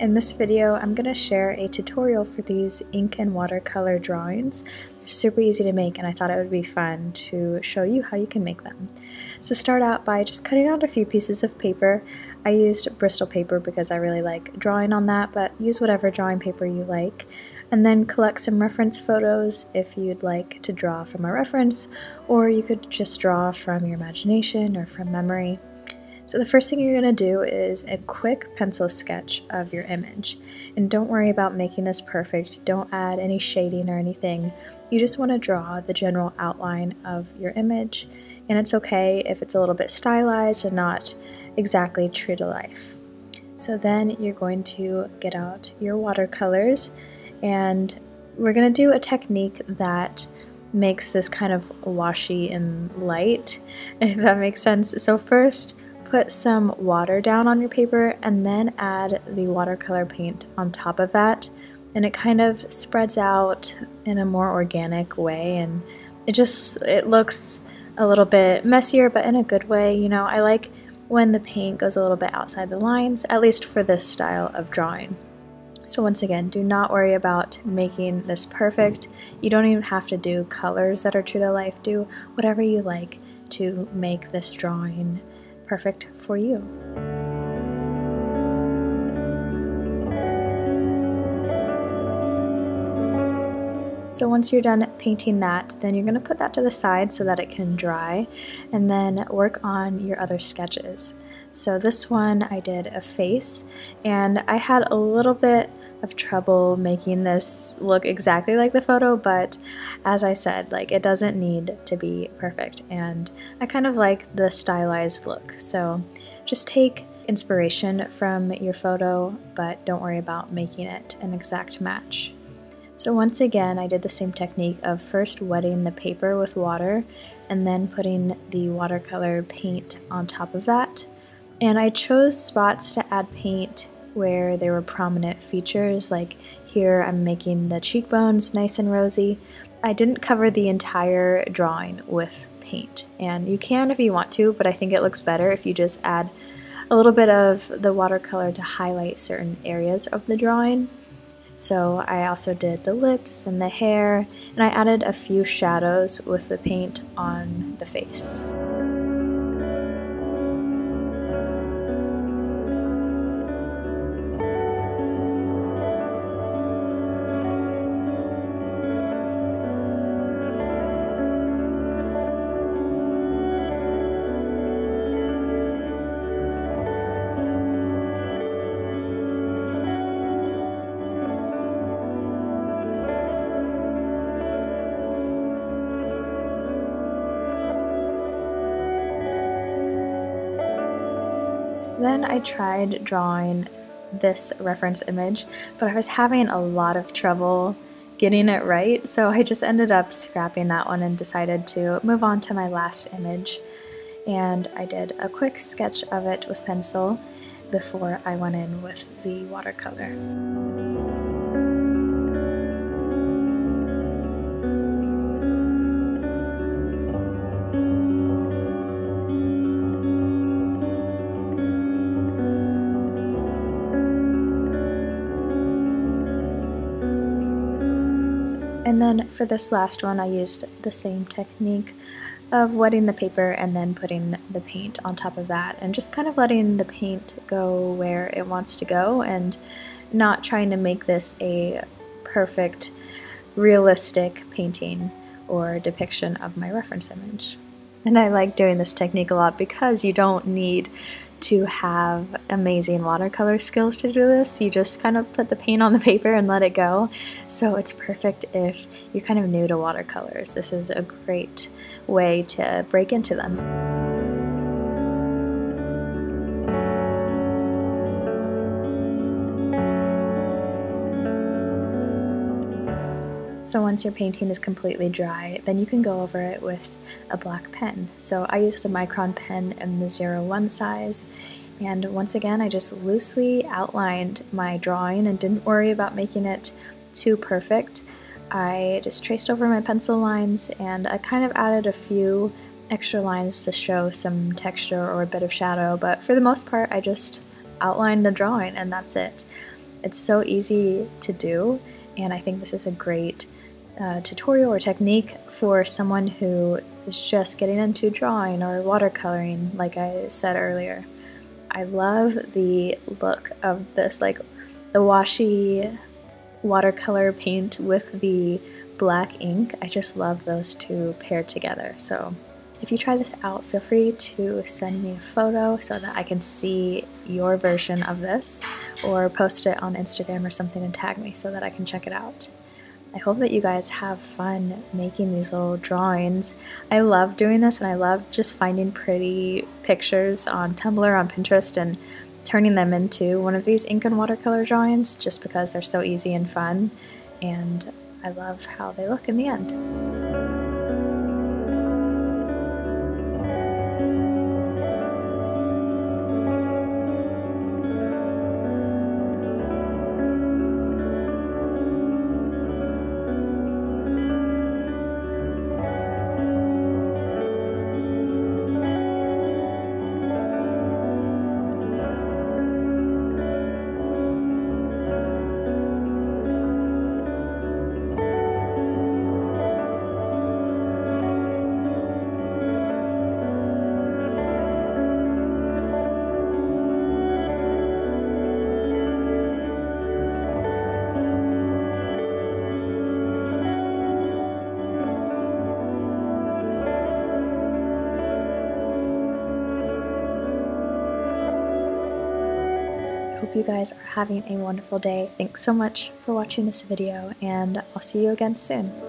In this video, I'm going to share a tutorial for these ink and watercolor drawings. They're super easy to make and I thought it would be fun to show you how you can make them. So start out by just cutting out a few pieces of paper. I used Bristol paper because I really like drawing on that, but use whatever drawing paper you like. And then collect some reference photos if you'd like to draw from a reference, or you could just draw from your imagination or from memory. So the first thing you're going to do is a quick pencil sketch of your image. And don't worry about making this perfect, don't add any shading or anything. You just want to draw the general outline of your image, and it's okay if it's a little bit stylized and not exactly true to life. So then you're going to get out your watercolors, and we're going to do a technique that makes this kind of washy and light, if that makes sense. So first, put some water down on your paper and then add the watercolor paint on top of that, and it kind of spreads out in a more organic way, and it looks a little bit messier, but in a good way. You know, I like when the paint goes a little bit outside the lines, at least for this style of drawing. So once again, do not worry about making this perfect. You don't even have to do colors that are true to life. Do whatever you like to make this drawing perfect for you. So once you're done painting that, then you're going to put that to the side so that it can dry, and then work on your other sketches. So this one I did a face, and I had a little bit of trouble making this look exactly like the photo, but as I said, like, it doesn't need to be perfect, and I kind of like the stylized look. So just take inspiration from your photo, but don't worry about making it an exact match. So once again, I did the same technique of first wetting the paper with water and then putting the watercolor paint on top of that. And I chose spots to add paint where there were prominent features, like here I'm making the cheekbones nice and rosy. I didn't cover the entire drawing with paint, and you can if you want to, but I think it looks better if you just add a little bit of the watercolor to highlight certain areas of the drawing. So I also did the lips and the hair, and I added a few shadows with the paint on the face. Then I tried drawing this reference image, but I was having a lot of trouble getting it right, so I just ended up scrapping that one and decided to move on to my last image. And I did a quick sketch of it with pencil before I went in with the watercolor. And then for this last one, I used the same technique of wetting the paper and then putting the paint on top of that, and just kind of letting the paint go where it wants to go and not trying to make this a perfect, realistic painting or depiction of my reference image. And I like doing this technique a lot because you don't need to have amazing watercolor skills to do this. You just kind of put the paint on the paper and let it go. So it's perfect if you're kind of new to watercolors. This is a great way to break into them. So once your painting is completely dry, then you can go over it with a black pen. So I used a Micron pen in the 01 size, and once again I just loosely outlined my drawing and didn't worry about making it too perfect. I just traced over my pencil lines, and I kind of added a few extra lines to show some texture or a bit of shadow, but for the most part I just outlined the drawing and that's it. It's so easy to do, and I think this is a great tutorial or technique for someone who is just getting into drawing or watercoloring, like I said earlier. I love the look of this, like the washy watercolor paint with the black ink. I just love those two paired together. So if you try this out, feel free to send me a photo so that I can see your version of this, or post it on Instagram or something and tag me so that I can check it out. I hope that you guys have fun making these little drawings. I love doing this, and I love just finding pretty pictures on Tumblr, on Pinterest, and turning them into one of these ink and watercolor drawings just because they're so easy and fun, and I love how they look in the end. I hope you guys are having a wonderful day. Thanks so much for watching this video, and I'll see you again soon.